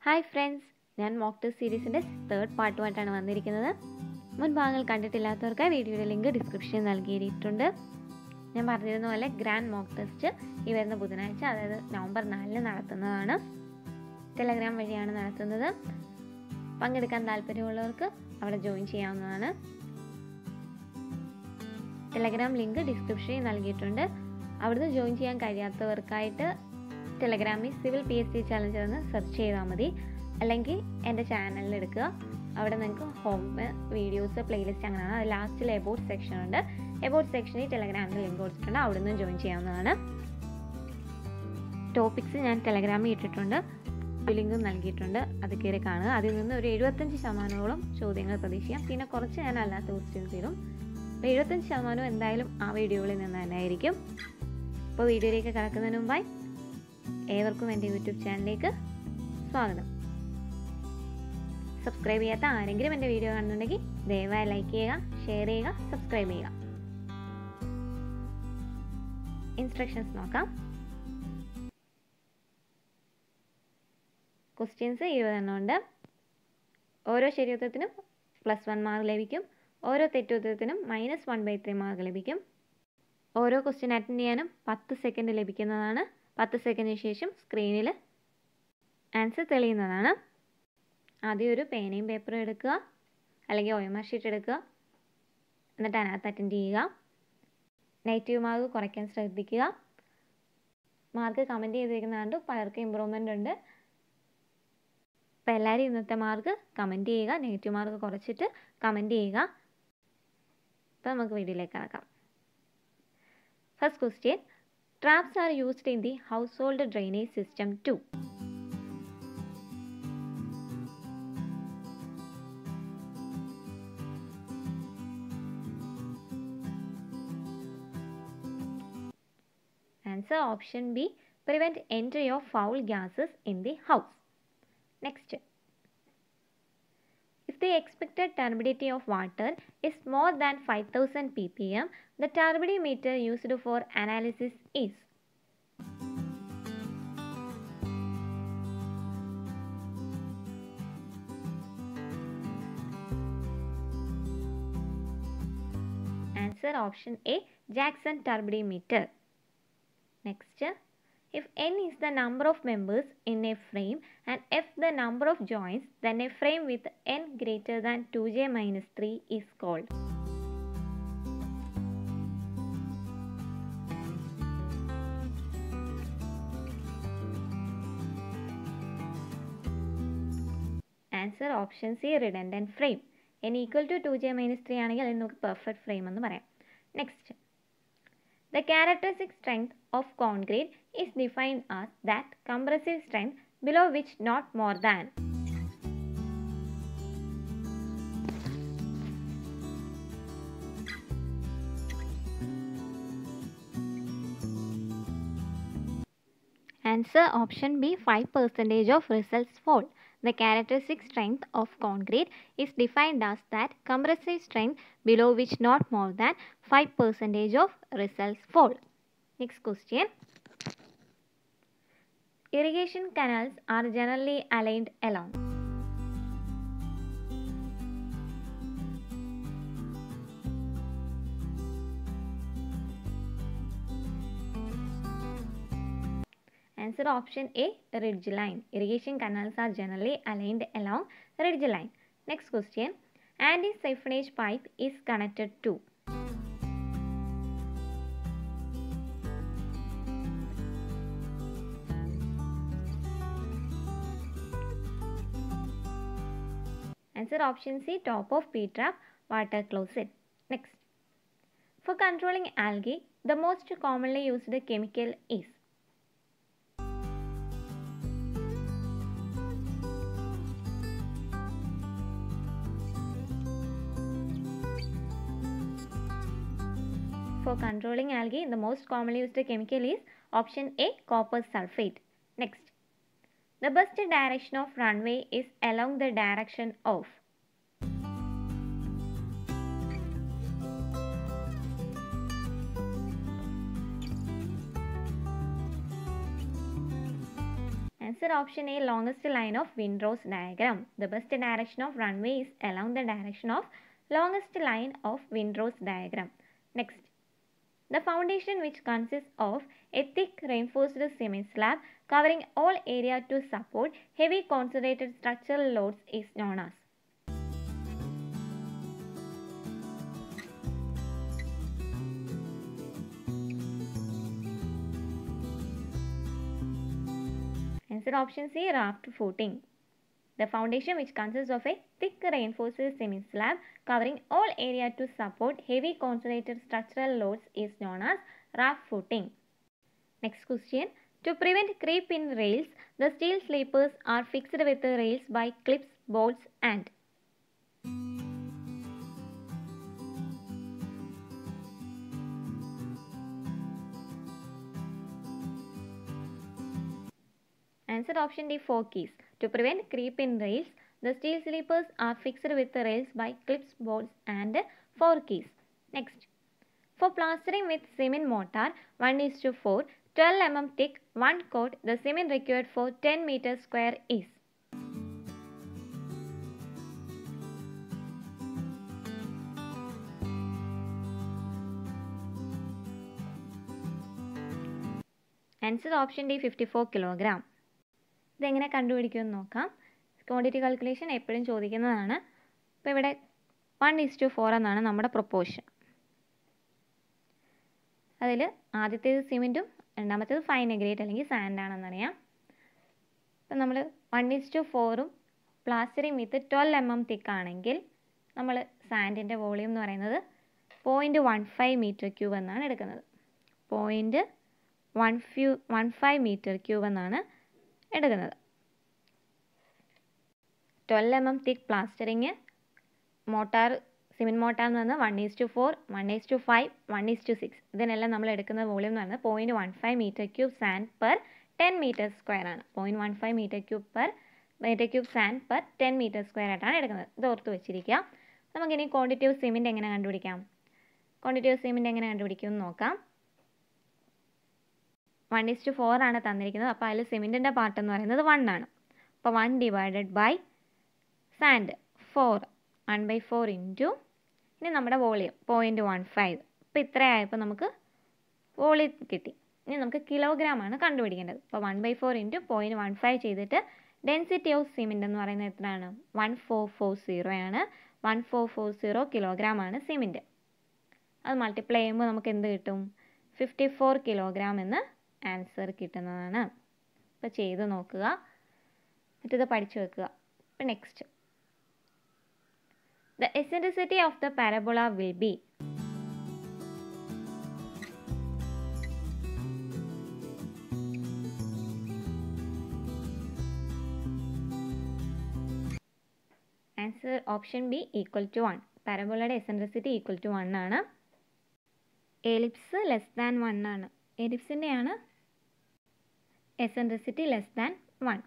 Hi friends, ഞാൻ mock test സീരീസിൻ്റെ third പാർട്ടുമായിട്ടാണ് വന്നിരിക്കുന്നത്. മുൻ ഭാഗങ്ങൾ കണ്ടിട്ടില്ലാത്തവർക്ക് വീഡിയോയുടെ ലിങ്ക് ഡിസ്ക്രിപ്ഷനിൽ നൽകിയിട്ടുണ്ട്. ഞാൻ പറഞ്ഞിരുന്ന പോലെ ഗ്രാൻഡ് മോക്ക് ടെസ്റ്റ് ഈ വരുന്ന ബുധനാഴ്ച, അതായത് നവംബർ 4 നടത്തുന്നതാണ്. ടെലഗ്രാം വഴിയാണ് നടത്തുന്നത്. പങ്കെടുക്കാൻ താല്പര്യമുള്ളവർക്ക് അവിടെ ജോയിൻ ചെയ്യാവുന്നതാണ്. ടെലഗ്രാം ലിങ്ക് ഡിസ്ക്രിപ്ഷനിൽ നൽകിയിട്ടുണ്ട്. അവിടുന്ന് ജോയിൻ ചെയ്യാൻ കഴിയാത്തവർക്കായിട്ട് ടെലഗ്രാമിൽ സിവിൽ PSC ചലഞ്ചർ എന്ന് സെർച്ച് ചെയ്താൽ മതി. അല്ലെങ്കിൽ എൻ്റെ ചാനലിൽ എടുക്കുക. അവിടെ നിങ്ങൾക്ക് ഹോം വീഡിയോസ് പ്ലേലിസ്റ്റ് അങ്ങനെയാണ്. അത് ലാസ്റ്റിൽ എബൌട്ട് സെക്ഷൻ ഉണ്ട്. എബൌട്ട് സെക്ഷനിൽ ടെലഗ്രാമിൽ ലിങ്ക് കൊടുത്തിട്ടുണ്ട്. അവിടെ നിന്ന് ജോയിൻ ചെയ്യാവുന്നതാണ്. ടോപ്പിക്സ് ഞാൻ ടെലഗ്രാമിൽ ഇട്ടിട്ടുണ്ട്, ലിങ്കും നൽകിയിട്ടുണ്ട്. അത് കയറി കാണുക. അതിൽ നിന്ന് ഒരു 75% ചോദ്യങ്ങൾ പ്രതീക്ഷിക്കാം. പിന്നെ കുറച്ച് ഞാൻ അല്ലാത്ത ക്വസ്റ്റ്യൻസ് തരും. അപ്പോൾ 75% എന്തായാലും ആ വീഡിയോകളിൽ നിന്ന് തന്നെ ആയിരിക്കും. അപ്പോൾ വീഡിയോയിലേക്ക് കടക്കുന്നതിന് മുമ്പായി ഏവർക്കും എൻ്റെ യൂട്യൂബ് ചാനലിലേക്ക് സ്വാഗതം. സബ്സ്ക്രൈബ് ചെയ്യാത്ത ആരെങ്കിലും എൻ്റെ വീഡിയോ കാണുന്നുണ്ടെങ്കിൽ ദയവായി ലൈക്ക് ചെയ്യുക, ഷെയർ ചെയ്യുക, സബ്സ്ക്രൈബ് ചെയ്യുക. ഇൻസ്ട്രക്ഷൻസ് നോക്കാം. ക്വസ്റ്റ്യൻസ് 20 ഉണ്ട്. ഓരോ ശരിയുത്തരത്തിനും +1 മാർക്ക് ലഭിക്കും. ഓരോ തെറ്റുത്തരത്തിനും -1/3 മാർക്ക് ലഭിക്കും. ഓരോ ക്വസ്റ്റ്യൻ അറ്റൻഡ് ചെയ്യാനും 10 സെക്കൻഡ് ലഭിക്കുന്നതാണ്. 10 സെക്കൻഡിന് ശേഷം സ്ക്രീനിൽ ആൻസർ തെളിയുന്നതാണ്. ആദ്യം ഒരു പേനയും പേപ്പറും എടുക്കുക, അല്ലെങ്കിൽ OMR ഷീറ്റ് എടുക്കുക. എന്നിട്ട് അതിനകത്ത് അറ്റൻഡ് ചെയ്യുക. നെഗറ്റീവ് മാർക്ക് കുറയ്ക്കാൻ ശ്രദ്ധിക്കുക. മാർക്ക് കമൻറ്റ് ചെയ്തിരിക്കുന്നതുകൊണ്ട് പലർക്കും ഇമ്പ്രൂവ്മെൻ്റ് ഉണ്ട്. അപ്പോൾ എല്ലാവരും ഇന്നത്തെ മാർക്ക് കമൻറ്റ് ചെയ്യുക. നെഗറ്റീവ് മാർക്ക് കുറച്ചിട്ട് കമൻറ്റ് ചെയ്യുക. അപ്പോൾ നമുക്ക് വീഡിയോയിലേക്ക് കടക്കാം. First question: traps are used in the household drainage system too. Answer option B: prevent entry of foul gases in the house. Next, if the expected turbidity of water is more than 5000 ppm, the turbidity meter used for analysis is. Answer option A: Jackson turbidity meter. Next, if n is the number of members in a frame and f the number of joints, then a frame with n greater than 2j-3 is called. Answer option C: redundant frame. n equal to 2j-3 ആണെങ്കിൽ അതിന് നമുക്ക് perfect frame എന്ന് പറയാം. Next, the characteristic strength of concrete is defined as that compressive strength below which not more than. Answer option B: 5% of results fall. The characteristic strength of concrete is defined as that compressive strength below which not more than 5% of results fall. Next question. Irrigation canals are generally aligned along. Answer option A: ridge line. Irrigation canals are generally aligned along ridge line. Next question. Anti-siphonage pipe is connected to. Answer option C: top of P-trap, water closet. Next, for controlling algae, the most commonly used chemical is. For controlling algae, the most commonly used chemical is option A: copper sulfate. Next, the best direction of runway is along the direction of. Answer option A, longest line of Windrose diagram. The best direction of runway is along the direction of longest line of Windrose diagram. Next, the foundation, which consists of a thick reinforced cement slab covering all area to support heavy concentrated structural loads, is known as. Answer option C, raft footing. The foundation, which consists of a thick reinforced cement slab covering all area to support heavy concentrated structural loads, is known as raft footing. Next question. To prevent creep in rails, the steel sleepers are fixed with the rails by clips, bolts and. Answer option D, 4 keys. To prevent creep in rails, the steel sleepers are fixed with the rails by clips, bolts and 4 keys. Next, for plastering with cement mortar 1:4, 12 mm thick, 1 coat, the cement required for 10 meters square is. Answer option D, 54 kilogram. ഇതെങ്ങനെ കണ്ടുപിടിക്കുമെന്ന് നോക്കാം. Quantity calculation എപ്പോഴും ചോദിക്കുന്നതാണ്. ഇപ്പോൾ ഇവിടെ 1:4 എന്നാണ് നമ്മുടെ proportion. അതിൽ ആദ്യത്തേത് സിമെൻറ്റും രണ്ടാമത്തേത് ഫൈൻ അഗ്രേറ്റ് അല്ലെങ്കിൽ സാൻഡ് ആണെന്നറിയാം. ഇപ്പം നമ്മൾ 1:4ഉം പ്ലാസ്റ്ററിങ് വിത്ത് 12 mm തിക്ക് ആണെങ്കിൽ നമ്മൾ സാൻഡിൻ്റെ വോളിയം എന്ന് പറയുന്നത് 0.15 മീറ്റർ ക്യൂബ് എന്നാണ് എടുക്കുന്നത്. 0.15 മീറ്റർ ക്യൂബ് എന്നാണ് എടുക്കുന്നത്. 12 mm തിക്ക് പ്ലാസ്റ്ററിങ് മോട്ടാർ സിമെൻറ്റ് മോട്ടാർ എന്ന് പറഞ്ഞാൽ 1:4, 1:5, 1:6 ഇതിനെല്ലാം നമ്മൾ എടുക്കുന്ന വോളിയം എന്ന് പറയുന്നത് 0.15 metre cube sand per 10 metre square ആണ്. 0.15 metre cube sand per 10 metre square ആയിട്ടാണ് എടുക്കുന്നത്. ഇത് ഓർത്ത് വെച്ചിരിക്കുക. നമുക്കിനി ക്വാണ്ടിറ്റി ഓഫ് സിമെൻറ്റ് എങ്ങനെ കണ്ടുപിടിക്കാം? ക്വാണ്ടിറ്റി ഓഫ് സിമെൻറ്റ് എങ്ങനെ കണ്ടുപിടിക്കും എന്ന് നോക്കാം. 1:4 ആണ് തന്നിരിക്കുന്നത്. അപ്പോൾ അതിൽ സിമെൻറ്റിൻ്റെ പാർട്ട് എന്ന് പറയുന്നത് 1 ആണ്. അപ്പോൾ 1 ഡിവൈഡഡ് ബൈ സാൻഡ് 4, 1/4 ഇൻറ്റു ഇനി നമ്മുടെ വോളിയം 0.15. ഇപ്പോൾ ഇത്രയായപ്പോൾ നമുക്ക് വോളിയം കിട്ടി. ഇനി നമുക്ക് കിലോഗ്രാം ആണ് കണ്ടുപിടിക്കേണ്ടത്. അപ്പോൾ 1/4 ഇൻറ്റു 0.15 ചെയ്തിട്ട് ഡെൻസിറ്റി ഓഫ് സിമെൻറ്റ് എന്ന് പറയുന്നത് എത്രയാണ്? 1440 ആണ്. 1440 കിലോഗ്രാം ആണ് സിമെൻറ്റ്. അത് മൾട്ടിപ്ലൈ ചെയ്യുമ്പോൾ നമുക്ക് എന്ത് കിട്ടും? 54 കിലോഗ്രാം എന്ന് ആൻസർ കിട്ടുന്നതാണ്. അപ്പോൾ ചെയ്ത് നോക്കുക, എന്നിട്ടിത് പഠിച്ചു വെക്കുക. അപ്പോൾ next, the eccentricity of the parabola will be. Answer option B, equal to 1. പാരബോളയുടെ എസെൻട്രിസിറ്റി ഈക്വൽ ടു 1 ആണ്. എലിപ്സ് ലെസ് ദാൻ 1 ആണ്. എലിപ്സിൻ്റെയാണ് eccentricity less than 1.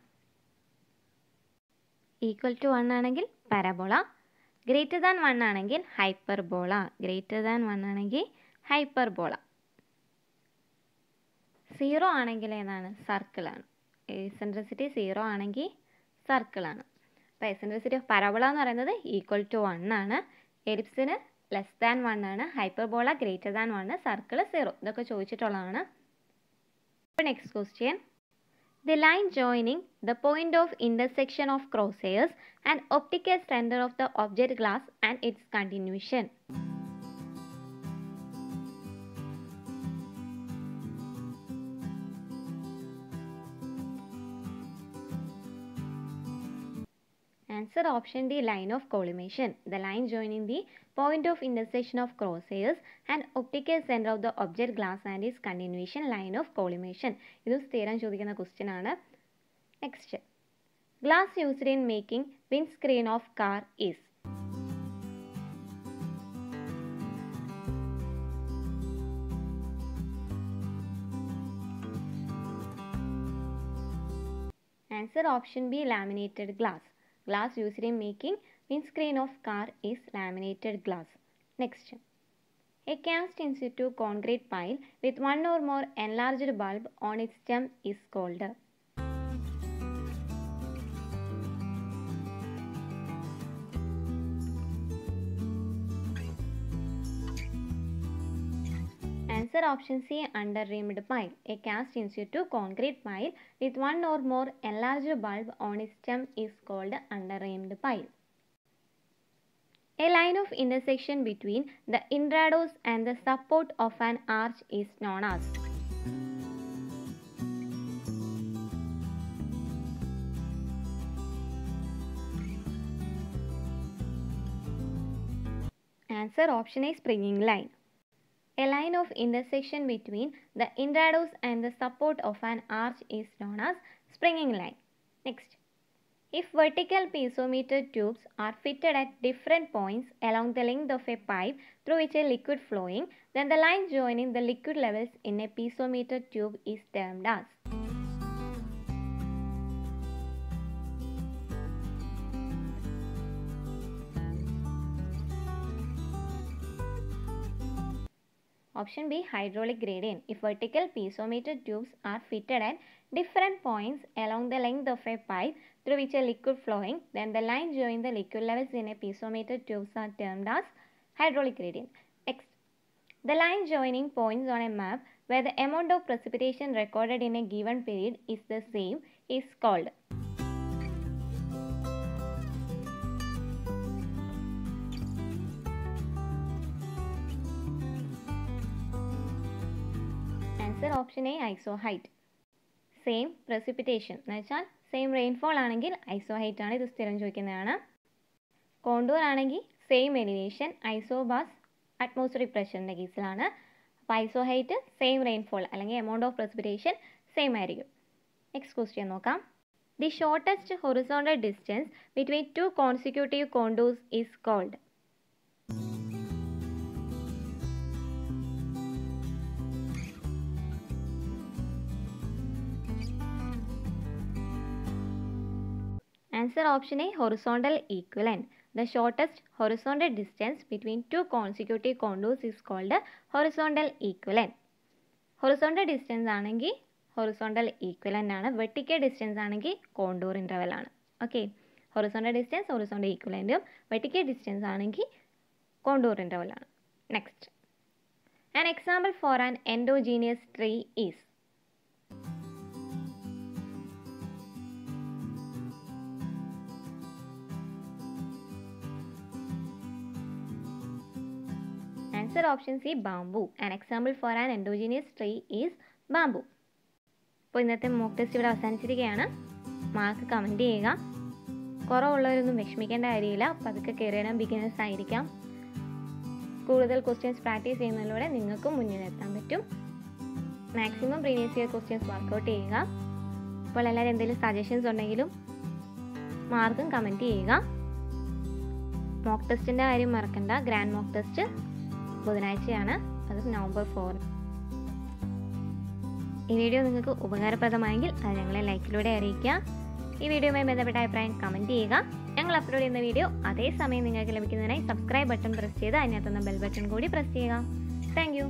Equal to 1 ആണെങ്കിൽ പാരബോള, ഗ്രേറ്റർ ദാൻ 1 ആണെങ്കിൽ ഹൈപ്പർബോള. ഗ്രേറ്റർ ദാൻ 1 ആണെങ്കിൽ ഹൈപ്പർബോള. 0 ആണെങ്കിൽ ഏതാണ്? സർക്കിളാണ്. Eccentricity 0 ആണെങ്കിൽ സർക്കിളാണ്. അപ്പോൾ എസെൻട്രിസിറ്റി ഓഫ് പാരബോള എന്ന് പറയുന്നത് ഈക്വൽ ടു 1 ആണ്. എലിപ്സിന് ലെസ് ദാൻ 1 ആണ്. Hyperbola greater than 1, circle 0. ഇതൊക്കെ ചോദിച്ചിട്ടുള്ളതാണ്. അപ്പോൾ next question, the line joining the point of intersection of crosshairs and optical center of the object glass and its continuation. Answer option D, line of collimation. The line joining the point of intersection of crosshairs and optical center of the object glass and its continuation, line of collimation. ഇത് സ്ഥിരം ചോദിക്കുന്ന question ആണ്. Next, glass used in making windscreen of car is. Answer option B, laminated glass. Glass used in making windscreen of car is laminated glass. Next, a cast in situ concrete pile with one or more enlarged bulb on its stem is called. Answer option C, under-rimmed pile. A cast in situ concrete pile with one or more enlarged bulb on its stem is called under-rimmed pile. A line of intersection between the intrados and the support of an arch is known as. Answer option A, springing line. A line of intersection between the intrados and the support of an arch is known as springing line. Next, if vertical piezometer tubes are fitted at different points along the length of a pipe through which a liquid flowing, then the line joining the liquid levels in a piezometer tube is termed as. Option B, hydraulic gradient. If vertical piezometer tubes are fitted at different points along the length of a pipe through which a liquid flowing, then the line joining the liquid levels in a piezometer tubes are termed as hydraulic gradient. Next, the line joining points on a map where the amount of precipitation recorded in a given period is the same is called. Answer option A, isoheight. Same precipitation എന്ന് വെച്ചാൽ same rainfall ആണെങ്കിൽ ഐസോഹൈറ്റ് ആണ്. ഇത് സ്ഥിരം ചോദിക്കുന്നതാണ്. Contour ആണെങ്കിൽ same elevation, isobars atmospheric പ്രഷറിൻ്റെ കേസിലാണ്. അപ്പോൾ ഐസോഹൈറ്റ് സെയിം റെയിൻഫോൾ അല്ലെങ്കിൽ എമൗണ്ട് ഓഫ് പ്രസിപ്പിറ്റേഷൻ സെയിം ആയിരിക്കും. നെക്സ്റ്റ് ക്വസ്റ്റ്യൻ നോക്കാം. The shortest horizontal distance between two consecutive contours is called. Answer option A, horizontal equivalent. The shortest horizontal distance between two consecutive contours is called horizontal equivalent. Horizontal distance ആണെങ്കിൽ horizontal equivalent ആണ്. Vertical distance ആണെങ്കിൽ contour interval ആണ്. Okay. Horizontal distance horizontal equivalent, vertical distance ആണെങ്കിൽ contour interval ആണ്. Next. An example for an endogenous tree is. Answer option C, bamboo. An example for an endogenous tree is bamboo. അപ്പോൾ ഇന്നത്തെ mock test ഇവിടെ അവസാനിച്ചിരിക്കുകയാണ്. Mark comment ചെയ്യുക. കുറവുള്ളവരൊന്നും വിഷമിക്കേണ്ട കാര്യമില്ല. പതുക്കെ കയറിയിടാൻ beginners ആയിരിക്കാം. കൂടുതൽ ക്വസ്റ്റ്യൻസ് പ്രാക്ടീസ് ചെയ്യുന്നതിലൂടെ നിങ്ങൾക്കും മുന്നിലെത്താൻ പറ്റും. Maximum previous year questions work out ചെയ്യുക. അപ്പോൾ എല്ലാവരും എന്തെങ്കിലും സജഷൻസ് ഉണ്ടെങ്കിലും മാർക്കും കമൻറ്റ് ചെയ്യുക. മോക്ക് ടെസ്റ്റിൻ്റെ കാര്യം മറക്കണ്ട. ഗ്രാൻഡ് മോക്ക് ടെസ്റ്റ് ബുധനാഴ്ചയാണ്, അത് November 4. ഈ വീഡിയോ നിങ്ങൾക്ക് ഉപകാരപ്രദമായെങ്കിൽ അത് ഞങ്ങളെ ലൈക്കിലൂടെ അറിയിക്കുക. ഈ വീഡിയോയുമായി ബന്ധപ്പെട്ട അഭിപ്രായം കമൻറ്റ് ചെയ്യുക. ഞങ്ങൾ അപ്ലോഡ് ചെയ്യുന്ന വീഡിയോ അതേസമയം നിങ്ങൾക്ക് ലഭിക്കുന്നതിനായി സബ്സ്ക്രൈബ് ബട്ടൺ പ്രസ് ചെയ്ത് അതിനകത്തുനിന്ന് ബെൽ ബട്ടൺ കൂടി പ്രസ് ചെയ്യുക. Thank you.